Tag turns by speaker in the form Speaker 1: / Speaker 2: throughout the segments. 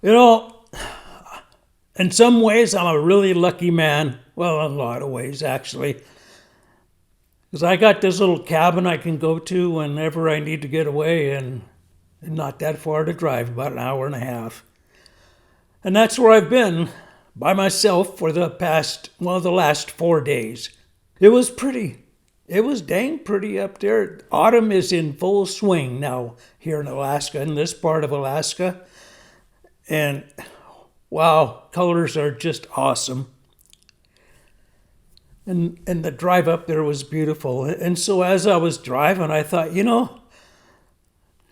Speaker 1: You know, in some ways, I'm a really lucky man. Well, in a lot of ways, actually. Because I got this little cabin I can go to whenever I need to get away, and not that far to drive, about an hour and a half. And that's where I've been by myself for the last 4 days. It was pretty. It was dang pretty up there. Autumn is in full swing now here in Alaska, in this part of Alaska. And wow, colors are just awesome. And the drive up there was beautiful. And so as I was driving, I thought,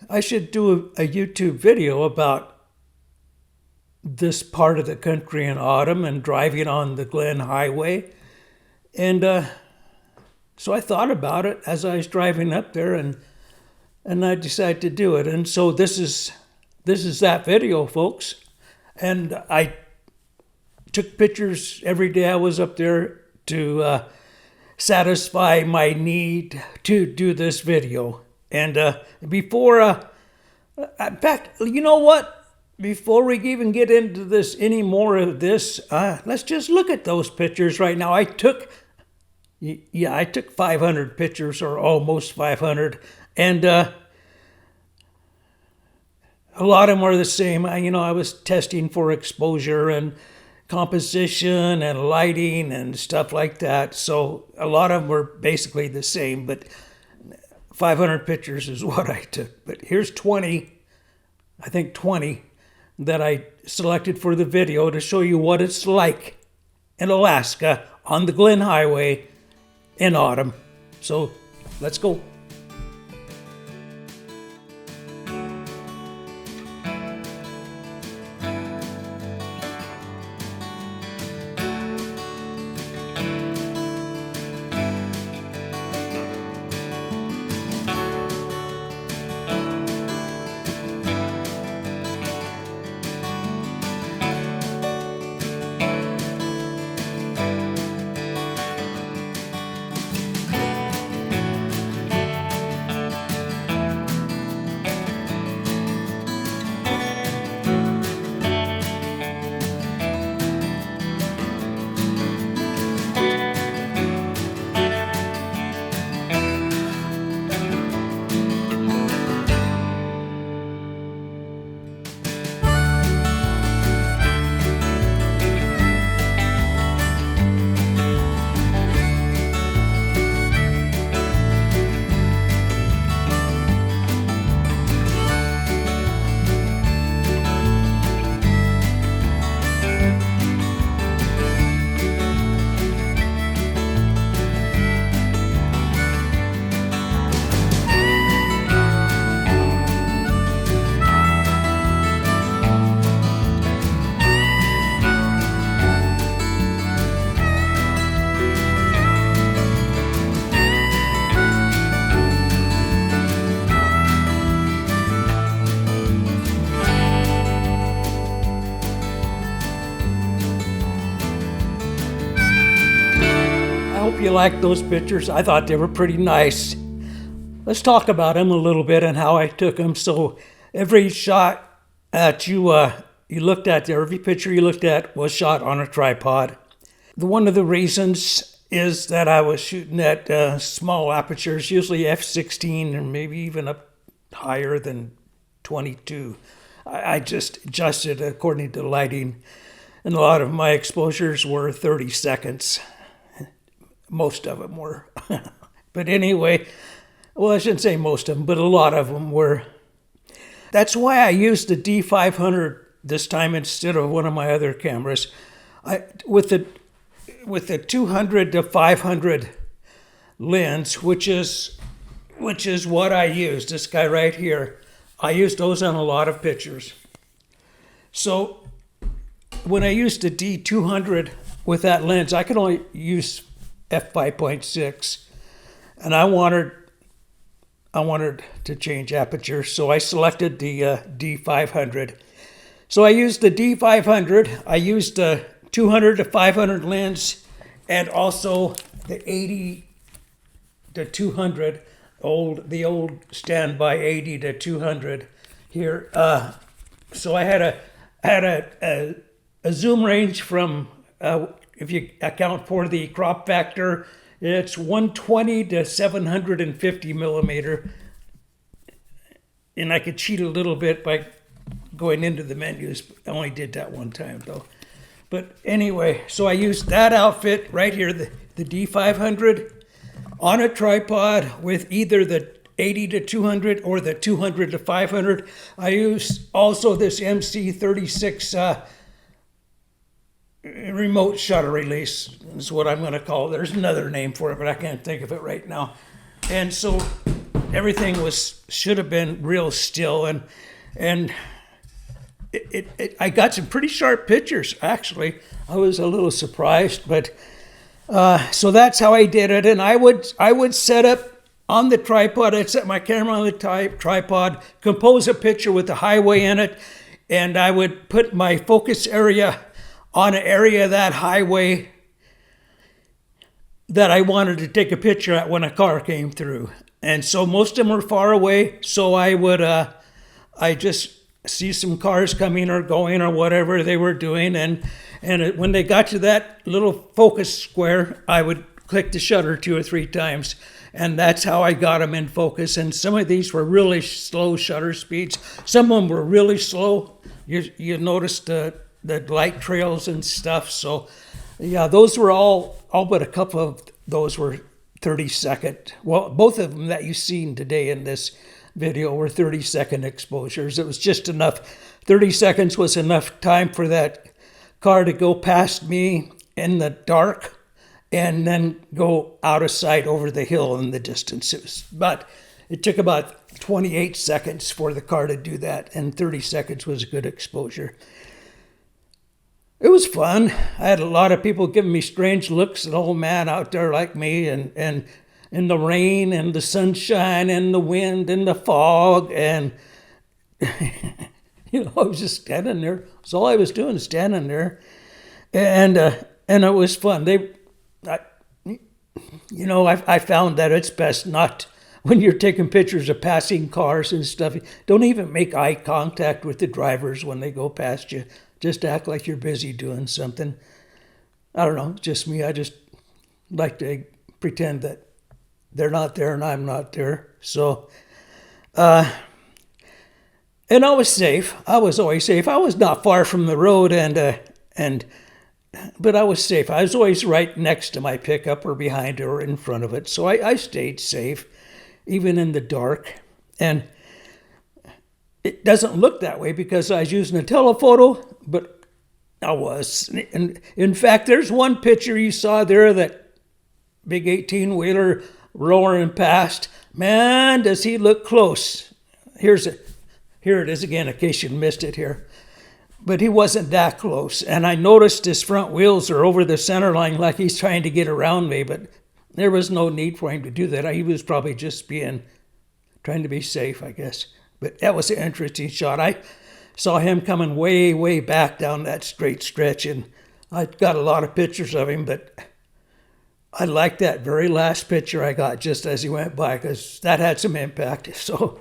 Speaker 1: I should do a YouTube video about this part of the country in autumn and driving on the Glen Highway. And so I thought about it as I was driving up there, and I decided to do it. And so this is that video, folks. And I took pictures every day I was up there to satisfy my need to do this video. And in fact, you know what? Before we even get into this, any more of this, let's just look at those pictures right now. I took 500 pictures, or almost 500, and a lot of them are the same. I was testing for exposure and composition and lighting and stuff like that. So a lot of them were basically the same, but 500 pictures is what I took. But here's 20 that I selected for the video to show you what it's like in Alaska on the Glen Highway in autumn. So let's go. I hope you like those pictures. I thought they were pretty nice. Let's talk about them a little bit and how I took them. So every shot that you looked at there, every picture you looked at was shot on a tripod. One of the reasons is that I was shooting at small apertures, usually f/16 or maybe even up higher than 22. I just adjusted according to lighting, and a lot of my exposures were 30 seconds. Most of them were. But anyway, well, I shouldn't say most of them, but a lot of them were. That's why I used the D500 this time instead of one of my other cameras. With the 200 to 500 lens, which is what I used, this guy right here. I used those on a lot of pictures. So when I used the D200 with that lens, I could only use f/5.6, and I wanted to change aperture, so I selected the D500. So I used the D500. I used the 200 to 500 lens, and also the 80 to 200, the old standby 80 to 200 here. So I had had a zoom range from, if you account for the crop factor, it's 120 to 750 millimeter. And I could cheat a little bit by going into the menus. I only did that one time though. But anyway, so I used that outfit right here, the D500, on a tripod with either the 80 to 200 or the 200 to 500. I used also this MC36 remote shutter release is what I'm going to call it. There's another name for it, but I can't think of it right now. And so everything should have been real still, and I got some pretty sharp pictures, actually. I was a little surprised, but so that's how I did it. And I would set up on the tripod. I'd set my camera on the tripod, compose a picture with the highway in it, and I would put my focus area on an area of that highway that I wanted to take a picture at when a car came through. And so most of them were far away, so I would I just see some cars coming or going or whatever they were doing, and when they got to that little focus square, I would click the shutter 2 or 3 times, and that's how I got them in focus. And some of these were really slow shutter speeds. Some of them were really slow. You noticed the light trails and stuff. So yeah, those were all but a couple of those were 30-second. Well, both of them that you've seen today in this video were 30-second exposures. It was just enough. 30 seconds was enough time for that car to go past me in the dark and then go out of sight over the hill in the distance. But it took about 28 seconds for the car to do that, and 30 seconds was a good exposure. It was fun. I had a lot of people giving me strange looks, an old man out there like me, and in the rain and the sunshine and the wind and the fog, and I was just standing there. That's all I was doing, standing there, and it was fun. I found that it's best not, when you're taking pictures of passing cars and stuff, don't even make eye contact with the drivers when they go past you. Just act like you're busy doing something. I don't know, just me. I just like to pretend that they're not there and I'm not there. So, and I was safe. I was always safe. I was not far from the road, but I was safe. I was always right next to my pickup or behind it or in front of it. So I stayed safe, even in the dark. And it doesn't look that way because I was using a telephoto, but I was. And in fact, there's one picture you saw there, that big 18-wheeler roaring past. Man, does he look close. Here it is again, in case you missed it here. But he wasn't that close. And I noticed his front wheels are over the center line like he's trying to get around me, but there was no need for him to do that. He was probably just trying to be safe, I guess. But that was an interesting shot. I saw him coming way, way back down that straight stretch, and I got a lot of pictures of him, but I liked that very last picture I got just as he went by, because that had some impact. So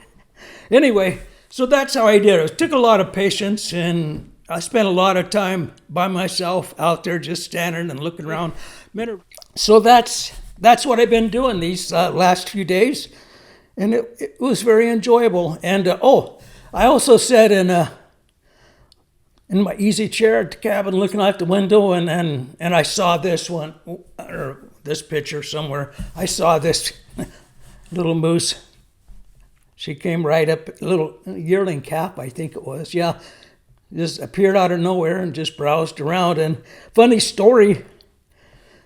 Speaker 1: anyway, so that's how I did it. It took a lot of patience, and I spent a lot of time by myself out there just standing and looking around. So that's what I've been doing these last few days. And it was very enjoyable. And I also sat in my easy chair at the cabin looking out the window, and I saw this one, or this picture somewhere. I saw this little moose. She came right up, a little yearling calf, I think it was. Yeah, just appeared out of nowhere and just browsed around. And funny story,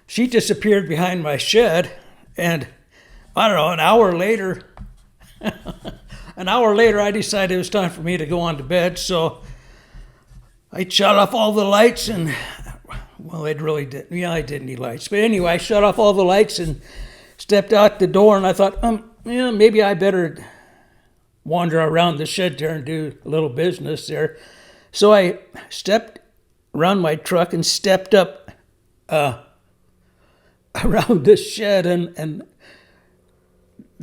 Speaker 1: she disappeared behind my shed, and I don't know, an hour later, I decided it was time for me to go on to bed. So I shut off all the lights, and, well, it really did. Yeah, I didn't need lights. But anyway, I shut off all the lights and stepped out the door, and I thought, maybe I better wander around the shed there and do a little business there. So I stepped around my truck and stepped up around the shed, and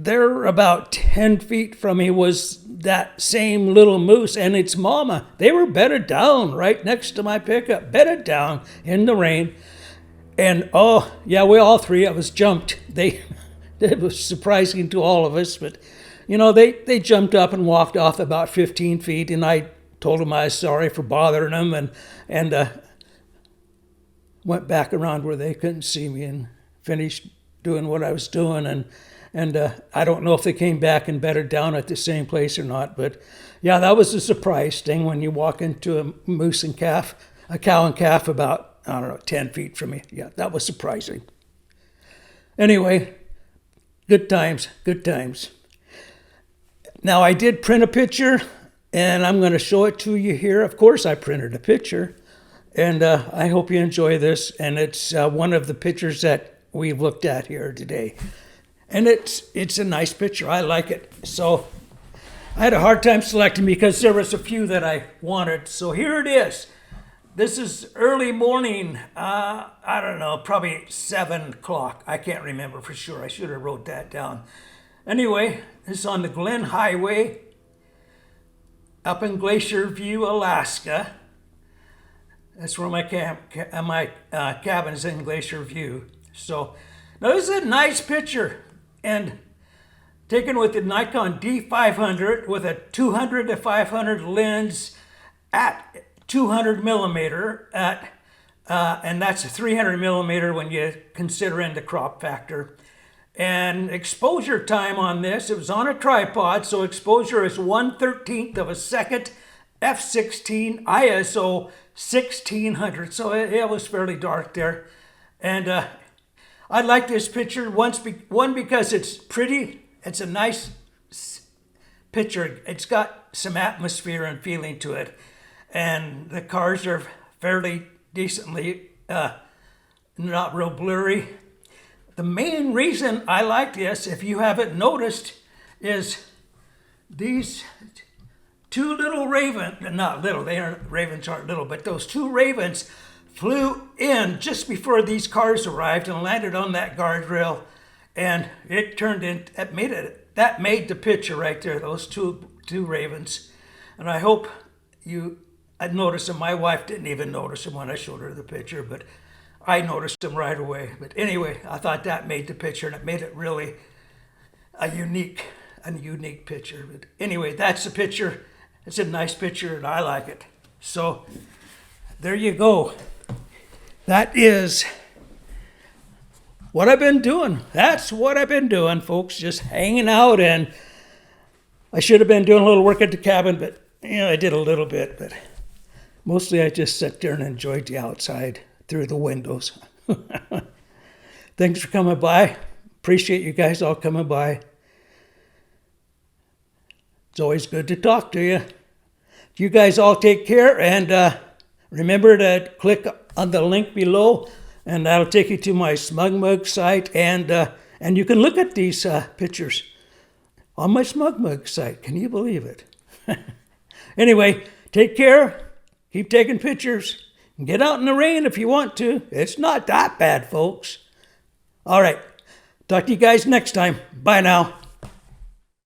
Speaker 1: there about 10 feet from me was that same little moose and its mama. They were bedded down right next to my pickup, bedded down in the rain. And oh, yeah, we all three of us jumped. It was surprising to all of us, but you know, they jumped up and walked off about 15 feet, and I told them I was sorry for bothering them, and went back around where they couldn't see me and finished doing what I was doing. And I don't know if they came back and bedded down at the same place or not, but yeah, that was a surprise thing when you walk into a moose and calf, a cow and calf about, I don't know, 10 feet from me. Yeah, that was surprising. Anyway, good times, good times. Now, I did print a picture, and I'm going to show it to you here. Of course, I printed a picture, and I hope you enjoy this. And it's one of the pictures that we've looked at here today. And it's a nice picture. I like it. So I had a hard time selecting because there was a few that I wanted. So here it is. This is early morning. I don't know, probably 7 o'clock. I can't remember for sure. I should have wrote that down. Anyway, this is on the Glen Highway up in Glacier View, Alaska. That's where my cabin is, in Glacier View. So now this is a nice picture, and taken with the Nikon D500 with a 200 to 500 lens at 200 millimeter and that's a 300 millimeter when you consider in the crop factor. And exposure time on this, it was on a tripod, so exposure is 1/13 of a second, f/16, ISO 1600. So it was fairly dark there. And I like this picture, one because it's pretty. It's a nice picture. It's got some atmosphere and feeling to it. And the cars are fairly decently, not real blurry. The main reason I like this, if you haven't noticed, is these two little ravens, not little, ravens aren't little, but those two ravens flew in just before these cars arrived and landed on that guardrail, and it turned in, that made the picture right there, those two ravens. And I hope I'd noticed them. My wife didn't even notice them when I showed her the picture, but I noticed them right away. But anyway, I thought that made the picture, and it made it really a unique picture. But anyway, that's the picture. It's a nice picture, and I like it. So there you go. That is what I've been doing. That's what I've been doing, folks. Just hanging out, and I should have been doing a little work at the cabin, but I did a little bit. But mostly I just sat there and enjoyed the outside through the windows. Thanks for coming by. Appreciate you guys all coming by. It's always good to talk to you. You guys all take care, and remember to click on the link below, and that'll take you to my SmugMug site, and you can look at these pictures on my SmugMug site. Can you believe it? Anyway, take care. Keep taking pictures. Get out in the rain if you want to. It's not that bad, folks. All right. Talk to you guys next time. Bye now.